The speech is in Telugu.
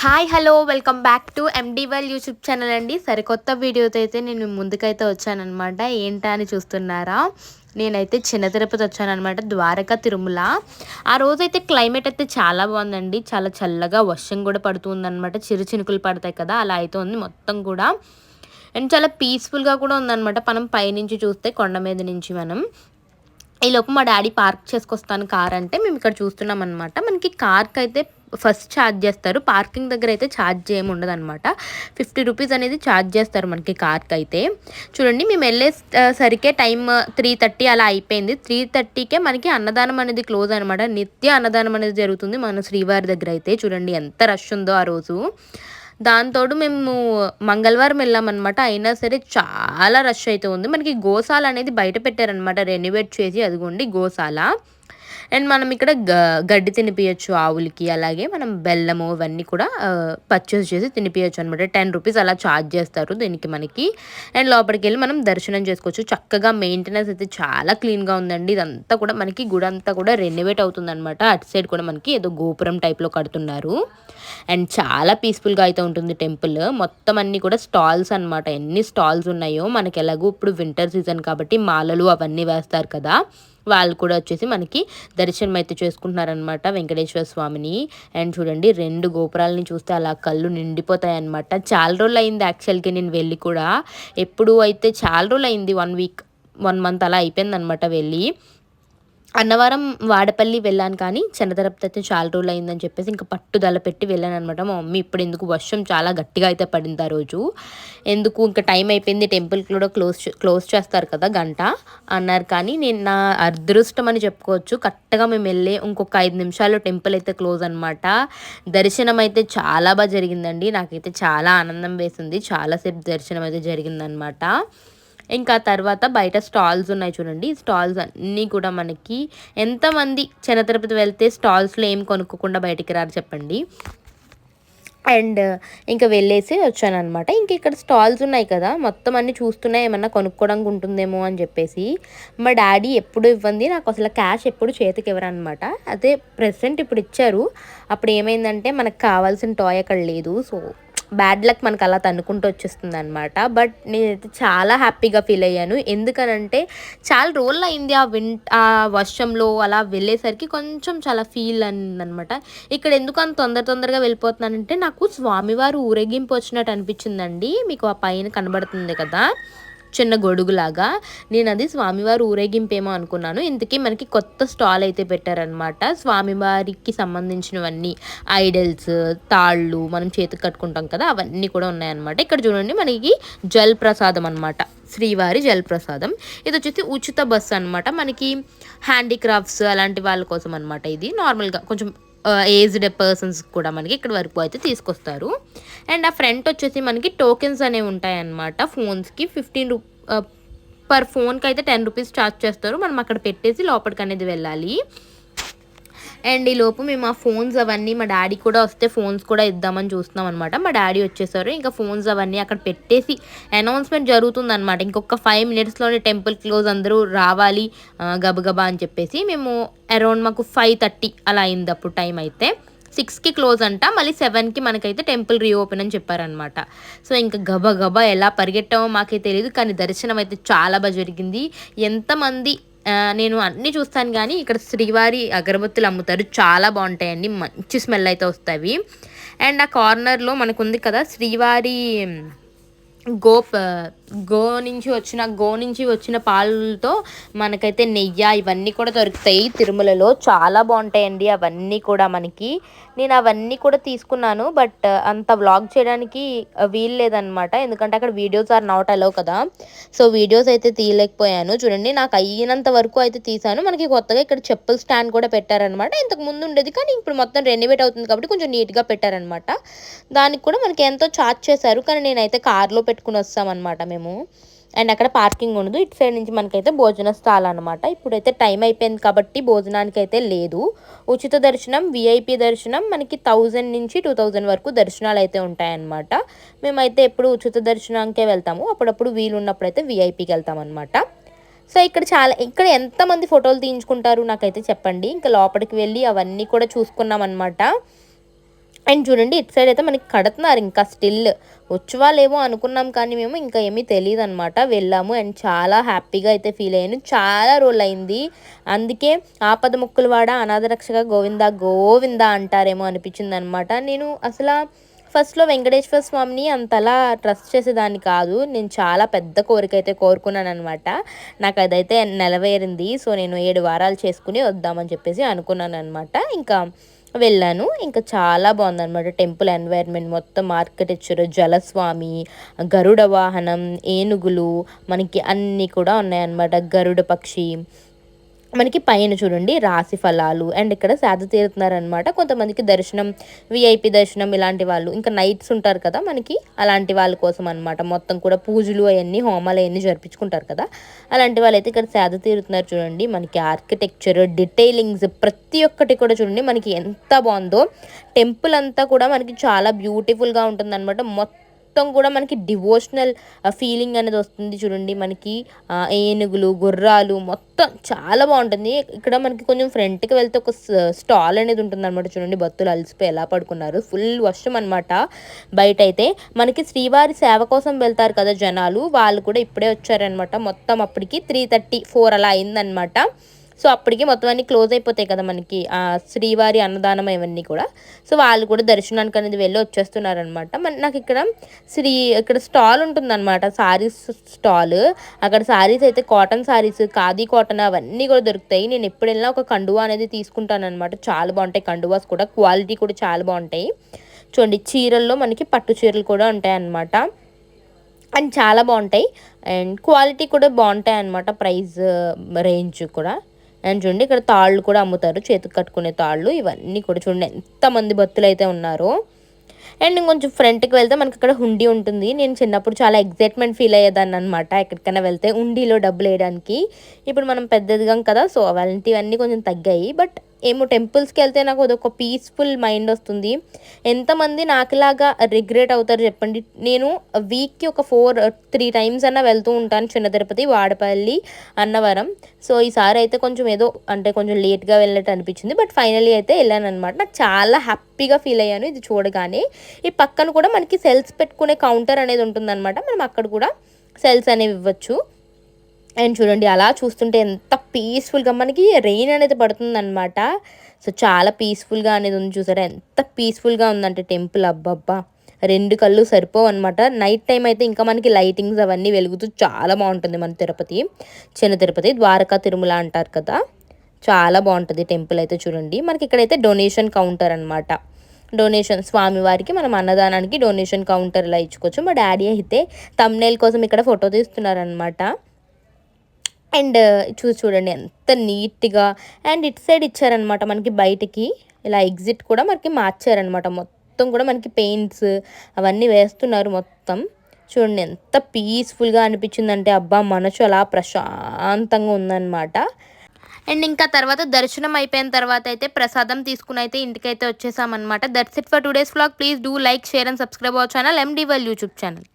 Hi hello welcome back to ఎండివెల్ యూట్యూబ్ ఛానల్ అండి. సరికొత్త వీడియోతో అయితే నేను ముందుకైతే వచ్చానమాట. ఏంటా అని చూస్తున్నారా, నేనైతే చిన్న తిరుపతి వచ్చానమాట, ద్వారకా తిరుమల. ఆ రోజైతే క్లైమేట్ అయితే చాలా బాగుందండి, చాలా చల్లగా వర్షం కూడా పడుతుందన్నమాట, చిరు చినుకులు పడతాయి కదా, అలా అయితే ఉంది మొత్తం కూడా. అండ్ చాలా పీస్ఫుల్గా కూడా ఉందన్నమాట. మనం పైనుంచి చూస్తే కొండ మీద నుంచి మనం ఈలోపు మా డాడీ పార్క్ చేసుకొస్తాను కార్ అంటే మేము ఇక్కడ చూస్తున్నాం అనమాట. మనకి కార్కి అయితే ఫస్ట్ ఛార్జ్ చేస్తారు, పార్కింగ్ దగ్గర అయితే ఛార్జ్ ఏమి ఉండదు అనమాట. 50 రూపీస్ అనేది ఛార్జ్ చేస్తారు మనకి కార్కి అయితే. చూడండి మేము వెళ్ళే సరికే టైం 3:30 అలా అయిపోయింది. 3:30కే మనకి అన్నదానం అనేది క్లోజ్ అనమాట. నిత్య అన్నదానం అనేది జరుగుతుంది మన శ్రీవారి దగ్గర అయితే. చూడండి ఎంత రష్ ఉందో ఆ రోజు. దాంతోడు మేము మంగళవారం వెళ్ళామన్నమాట. అయినా సరే చాలా రష్ అయితే ఉంది. మనకి గోశాల అనేది బయట పెట్టారనమాట, రెనోవేట్ చేసి. అదిగోండి గోశాల. అండ్ మనం ఇక్కడ గడ్డి తినిపించచ్చు ఆవులకి, అలాగే మనం బెల్లము ఇవన్నీ కూడా పర్చేస్ చేసి తినిపించచ్చు అనమాట. 10 రూపీస్ అలా ఛార్జ్ చేస్తారు దీనికి మనకి. అండ్ లోపలికి వెళ్ళి మనం దర్శనం చేసుకోవచ్చు. చక్కగా మెయింటెనెన్స్ అయితే చాలా క్లీన్గా ఉందండి. ఇదంతా కూడా మనకి గుడి అంతా కూడా రెనోవేట్ అవుతుంది అనమాట. అటు సైడ్ కూడా మనకి ఏదో గోపురం టైప్లో కడుతున్నారు. అండ్ చాలా పీస్ఫుల్గా అయితే ఉంటుంది టెంపుల్. మొత్తం అన్నీ కూడా స్టాల్స్ అనమాట. ఎన్ని స్టాల్స్ ఉన్నాయో, మనకి ఎలాగో ఇప్పుడు వింటర్ సీజన్ కాబట్టి మాలలు అవన్నీ వేస్తారు కదా, వాళ్ళు కూడా వచ్చేసి మనకి దర్శనం అయితే చేసుకుంటున్నారనమాట వెంకటేశ్వర స్వామిని. అండ్ చూడండి 2 గోపురాలని చూస్తే అలా కళ్ళు నిండిపోతాయి అనమాట. చాలా రోజులు అయింది యాక్చువల్గా నేను వెళ్ళి కూడా. ఎప్పుడు అయితే చాలా రోజులు అయింది, 1 వీక్ 1 మంత్ అలా అయిపోయింది అనమాట వెళ్ళి. అన్నవరం వాడపల్లి వెళ్ళాను, కానీ చిన్న తిరుపతి అయితే చాలా రోజులు అయిందని చెప్పేసి ఇంకా పట్టుదల పెట్టి వెళ్ళాను అనమాట. మా మమ్మీ ఇప్పుడు ఎందుకు, వర్షం చాలా గట్టిగా అయితే పడింది ఆ రోజు, ఎందుకు ఇంకా టైం అయిపోయింది, టెంపుల్కి కూడా క్లోజ్ చేస్తారు కదా గంట అన్నారు. కానీ నేను నా అదృష్టం అని చెప్పుకోవచ్చు, కరెక్ట్గా మేము వెళ్ళే ఇంకొక 5 నిమిషాల్లో టెంపుల్ అయితే క్లోజ్ అనమాట. దర్శనం అయితే చాలా బాగా జరిగిందండి. నాకైతే చాలా ఆనందం వేసింది, చాలాసేపు దర్శనం అయితే జరిగిందనమాట. ఇంకా తర్వాత బయట స్టాల్స్ ఉన్నాయి చూడండి. ఈ స్టాల్స్ అన్నీ కూడా మనకి, ఎంతమంది చిన్న తిరుపతి వెళ్తే స్టాల్స్లో ఏం కొనుక్కోకుండా బయటికి రారు చెప్పండి. అండ్ ఇంకా వెళ్ళేసి వచ్చానమాట. ఇంక ఇక్కడ స్టాల్స్ ఉన్నాయి కదా, మొత్తం అన్నీ చూస్తున్నాయి, ఏమన్నా కొనుక్కోవడానికి ఉంటుందేమో అని చెప్పేసి. మా డాడీ ఎప్పుడు ఇవ్వండి నాకు, అసలు క్యాష్ ఎప్పుడు చేతికి ఇవ్వరనమాట. అదే ప్రెసెంట్ ఇప్పుడు ఇచ్చారు. అప్పుడు ఏమైందంటే మనకు కావాల్సిన టాయ్ అక్కడ లేదు, సో బ్యాడ్ లక్ మనకు అలా తన్నుకుంటూ వచ్చేస్తుంది అనమాట. బట్ నేనైతే చాలా హ్యాపీగా ఫీల్ అయ్యాను. ఎందుకనంటే చాలా రోజులు అయింది ఆ వర్షంలో అలా వెళ్ళేసరికి కొంచెం చాలా ఫీల్ అయిందనమాట. ఇక్కడ ఎందుకు అంత తొందరగా వెళ్ళిపోతున్నానంటే, నాకు స్వామివారు ఊరేగింపు వచ్చినట్టు అనిపించిందండి. మీకు ఆ పైన కనబడుతుంది కదా చిన్న గొడుగులాగా, నేను అది స్వామివారు ఊరేగింపేమో అనుకున్నాను. ఇంతకీ మనకి కొత్త స్టాల్ అయితే పెట్టారనమాట. స్వామివారికి సంబంధించినవన్నీ, ఐడల్స్, తాళ్ళు, మనం చేతికి కట్టుకుంటాం కదా, అవన్నీ కూడా ఉన్నాయన్నమాట. ఇక్కడ చూడండి మనకి జల్ ప్రసాదం అనమాట, శ్రీవారి జల్ ప్రసాదం. ఇది వచ్చేసి ఉచిత బస్సు అనమాట, మనకి హ్యాండీక్రాఫ్ట్స్ అలాంటి వాళ్ళ కోసం అనమాట. ఇది నార్మల్గా కొంచెం ఏజ్డ్ పర్సన్స్ కూడా మనకి ఇక్కడ వరకు అయితే తీసుకొస్తారు. అండ్ ఆ ఫ్రంట్ వచ్చేసి మనకి టోకెన్స్ అనేవి ఉంటాయన్నమాట. ఫోన్స్కి 15 పర్ ఫోన్కి అయితే 10 రూపీస్ ఛార్జ్ చేస్తారు. మనం అక్కడ పెట్టేసి లోపలికి అనేది వెళ్ళాలి. అండ్ ఈ లోపు మేము ఆ ఫోన్స్ అవన్నీ, మా డాడీ కూడా వస్తే ఫోన్స్ కూడా ఇద్దామని చూస్తున్నాం అనమాట. మా డాడీ వచ్చేసారు, ఇంకా ఫోన్స్ అవన్నీ అక్కడ పెట్టేసి అనౌన్స్మెంట్ జరుగుతుందనమాట. ఇంకొక 5 మినిట్స్లోనే టెంపుల్ క్లోజ్, అందరూ రావాలి గబగబా అని చెప్పేసి. మేము అరౌండ్ మాకు 5:30 అలా అయింది అప్పుడు టైం అయితే. 6కి క్లోజ్ అంట, మళ్ళీ 7కి మనకైతే టెంపుల్ రీఓపెన్ అని చెప్పారనమాట. సో ఇంకా గబగబా ఎలా పరిగెట్టామో మాకే తెలియదు, కానీ దర్శనం అయితే చాలా బాగా జరిగింది. ఎంతమంది, నేను అన్నీ చూస్తాను కానీ ఇక్కడ శ్రీవారి అగరబత్తులు అమ్ముతారు, చాలా బాగుంటాయండి, మంచి స్మెల్ అయితే వస్తాయి. అండ్ ఆ కార్నర్లో మనకు ఉంది కదా శ్రీవారి గో నుంచి వచ్చిన పాలతో మనకైతే నెయ్యి ఇవన్నీ కూడా దొరుకుతాయి తిరుమలలో, చాలా బాగుంటాయండి అవన్నీ కూడా మనకి. నేను అవన్నీ కూడా తీసుకున్నాను, బట్ అంత వ్లాగ్ చేయడానికి వీలు లేదనమాట, ఎందుకంటే అక్కడ వీడియోస్ ఆర్ నాట్ అలౌ కదా, సో వీడియోస్ అయితే తీయలేకపోయాను. చూడండి నాకు అయినంత వరకు అయితే తీసాను. మనకి కొత్తగా ఇక్కడ చెప్పుల స్టాండ్ కూడా పెట్టారనమాట. ఇంతకు ముందు ఉండేది, కానీ ఇప్పుడు మొత్తం రెనోవేట్ అవుతుంది కాబట్టి కొంచెం నీట్గా పెట్టారనమాట. దానికి కూడా మనకి ఎంతో ఛార్జ్ చేశారు, కానీ నేనైతే కార్లో పెట్టుకుని వస్తామన్నమాట మేము. అండ్ అక్కడ పార్కింగ్ ఉండదు. ఇటు సైడ్ నుంచి మనకైతే భోజన స్థాల్ అనమాట. ఇప్పుడైతే టైం అయిపోయింది కాబట్టి భోజనానికి అయితే లేదు. ఉచిత దర్శనం, విఐపి దర్శనం మనకి 1000 నుంచి 2000 వరకు దర్శనాలు అయితే ఉంటాయన్నమాట. మేమైతే ఎప్పుడు ఉచిత దర్శనానికే వెళ్తాము, అప్పుడప్పుడు వీలు ఉన్నప్పుడు అయితే విఐపికి వెళ్తామన్నమాట. సో ఇక్కడ ఎంతమంది ఫోటోలు తీయించుకుంటారు నాకైతే చెప్పండి. ఇంకా లోపలికి వెళ్ళి అవన్నీ కూడా చూసుకున్నాం అనమాట. అండ్ చూడండి ఇటు సైడ్ అయితే మనకి కడుతున్నారు ఇంకా స్టిల్. వచ్చేవాళ్ళేమో అనుకున్నాం కానీ మేము ఇంకా ఏమీ తెలియదు అనమాట. వెళ్ళాము అండ్ చాలా హ్యాపీగా అయితే ఫీల్ అయ్యాను. చాలా రోజులైంది. అందుకే ఆపద ముక్కులు వాడ అనాథ రక్షక గోవింద గోవింద అంటారేమో అనిపించింది అనమాట. నేను అసలు ఫస్ట్‌లో వెంకటేశ్వర స్వామిని అంతలా ట్రస్ట్ చేసేదాన్ని కాదు. నేను చాలా పెద్ద కోరిక అయితే కోరుకున్నాననమాట. నాకు అదైతే నెరవేరింది. సో, నేను 7 వారాలు చేసుకొని వద్దామని చెప్పేసి అనుకున్నాననమాట. ఇంకా వెళ్ళాను. ఇంకా చాలా బాగుందనమాట టెంపుల్ ఎన్వైర్న్మెంట్ మొత్తం, ఆర్కిటెక్చర్, జలస్వామి, గరుడ వాహనం, ఏనుగులు మనకి అన్నీ కూడా ఉన్నాయన్నమాట. గరుడ పక్షి మనకి పైన చూడండి రాశి ఫలాలు అండ్ ఇక్కడ సేద తీరుతున్నారనమాట. కొంతమందికి దర్శనం, విఐపి దర్శనం ఇలాంటి వాళ్ళు ఇంకా నైట్స్ ఉంటారు కదా మనకి, అలాంటి వాళ్ళ కోసం అనమాట. మొత్తం కూడా పూజలు అవన్నీ హోమాలు అవన్నీ జరిపించుకుంటారు కదా, అలాంటి వాళ్ళైతే ఇక్కడ సేద తీరుతున్నారు. చూడండి మనకి ఆర్కిటెక్చర్, డీటెయిలింగ్స్ ప్రతి ఒక్కటి కూడా చూడండి మనకి ఎంత బాగుందో. టెంపుల్ అంతా కూడా మనకి చాలా బ్యూటిఫుల్గా ఉంటుంది అనమాట. మొత్తం కూడా మనకి డివోషనల్ ఫీలింగ్ అనేది వస్తుంది. చూడండి మనకి ఏనుగులు, గుర్రాలు మొత్తం చాలా బాగుంటుంది. ఇక్కడ మనకి కొంచెం ఫ్రంట్కి వెళ్తే ఒక స్టాల్ అనేది ఉంటుంది అనమాట. చూడండి భక్తులు అలసిపోయి ఎలా పడుకున్నారు. ఫుల్ వర్షం అనమాట బయట అయితే. మనకి శ్రీవారి సేవ కోసం వెళ్తారు కదా జనాలు, వాళ్ళు కూడా ఇప్పుడే వచ్చారనమాట. మొత్తం అప్పటికి 3:34 అలా అయిందనమాట. సో అప్పటికి మొత్తం అన్నీ క్లోజ్ అయిపోతాయి కదా మనకి శ్రీవారి అన్నదానం ఇవన్నీ కూడా. సో వాళ్ళు కూడా దర్శనానికి అనేది వెళ్ళి వచ్చేస్తున్నారనమాట. నాకు ఇక్కడ స్టాల్ ఉంటుందన్నమాట, సారీస్ స్టాల్. అక్కడ సారీస్ అయితే కాటన్ సారీస్, ఖాదీ కాటన్ అవన్నీ కూడా దొరుకుతాయి. నేను ఎప్పుడు వెళ్ళినా ఒక కండువా అనేది తీసుకుంటాను అనమాట. చాలా బాగుంటాయి కండువాస్ కూడా, క్వాలిటీ కూడా చాలా బాగుంటాయి. చూడండి చీరల్లో మనకి పట్టు చీరలు కూడా ఉంటాయి అన్నమాట. అండ్ చాలా బాగుంటాయి అండ్ క్వాలిటీ కూడా బాగుంటాయి అన్నమాట. ప్రైస్ రేంజ్ కూడా. అండ్ చూడండి ఇక్కడ తాళ్ళు కూడా అమ్ముతారు, చేతికి కట్టుకునే తాళ్ళు. ఇవన్నీ కూడా చూడండి ఎంతమంది భక్తులు అయితే ఉన్నారో. అండ్ ఇంకొంచెం ఫ్రంట్కి వెళ్తే మనకి ఇక్కడ హుండీ ఉంటుంది. నేను చిన్నప్పుడు చాలా ఎగ్జైట్మెంట్ ఫీల్ అయ్యేదాన్ని అనమాట ఎక్కడికైనా వెళ్తే హుండీలో డబ్బులు వేయడానికి. ఇప్పుడు మనం పెద్దదిగాం కదా, సో అలాంటివన్నీ కొంచెం తగ్గాయి. బట్ ఏమో టెంపుల్స్కి వెళ్తే నాకు అదొక పీస్ఫుల్ మైండ్ వస్తుంది. ఎంతమంది నాకులాగా రిగ్రెట్ అవుతారు చెప్పండి. నేను వీక్కి ఒక 3 టైమ్స్ అన్నా వెళ్తూ ఉంటాను. చిన్న తిరుపతి, వాడపల్లి, అన్నవరం. సో ఈసారి అయితే కొంచెం ఏదో అంటే కొంచెం లేట్గా వెళ్ళినట్టు అనిపించింది. బట్ ఫైనలీ అయితే వెళ్ళాను అనమాట. నాకు చాలా హ్యాపీగా ఫీల్ అయ్యాను ఇది చూడగానే. ఈ పక్కన కూడా మనకి సెల్స్ పెట్టుకునే కౌంటర్ అనేది ఉంటుందన్నమాట. మనం అక్కడ కూడా సెల్స్ అనేవి ఇవ్వచ్చు. అండ్ చూడండి అలా చూస్తుంటే ఎంత పీస్ఫుల్గా మనకి రెయిన్ అనేది పడుతుందన్నమాట. సో చాలా పీస్ఫుల్గా అనేది ఉంది. చూసారా ఎంత పీస్ఫుల్గా ఉందంటే టెంపుల్. అబ్బబ్బా 2 కళ్ళు సరిపోవు అనమాట. నైట్ టైం అయితే ఇంకా మనకి లైటింగ్స్ అవన్నీ వెలుగుతూ చాలా బాగుంటుంది మన తిరుపతి. చిన్న తిరుపతి, ద్వారకా తిరుమల అంటారు కదా, చాలా బాగుంటుంది టెంపుల్ అయితే. చూడండి మనకి ఇక్కడైతే డొనేషన్ కౌంటర్ అనమాట. డొనేషన్ స్వామివారికి మనం అన్నదానానికి డొనేషన్ కౌంటర్ ఇలా ఇచ్చుకోవచ్చు. మా డాడీ అయితే థంబ్నెయిల్ కోసం ఇక్కడ ఫోటో తీస్తున్నారనమాట. అండ్ చూడండి ఎంత నీట్గా. అండ్ ఇటు సైడ్ ఇచ్చారనమాట మనకి బయటికి ఇలా ఎగ్జిట్ కూడా మనకి మార్చారనమాట. మొత్తం కూడా మనకి పెయింట్స్ అవన్నీ వేస్తున్నారు మొత్తం. చూడండి ఎంత పీస్ఫుల్గా అనిపించిందంటే అబ్బా మనసు అలా ప్రశాంతంగా ఉందన్నమాట. అండ్ ఇంకా తర్వాత దర్శనం అయిపోయిన తర్వాత అయితే ప్రసాదం తీసుకుని అయితే ఇంటికైతే వచ్చేసామన్నమాట. That's it for today's vlog. Please do like, share and subscribe our channel MD World YouTube channel.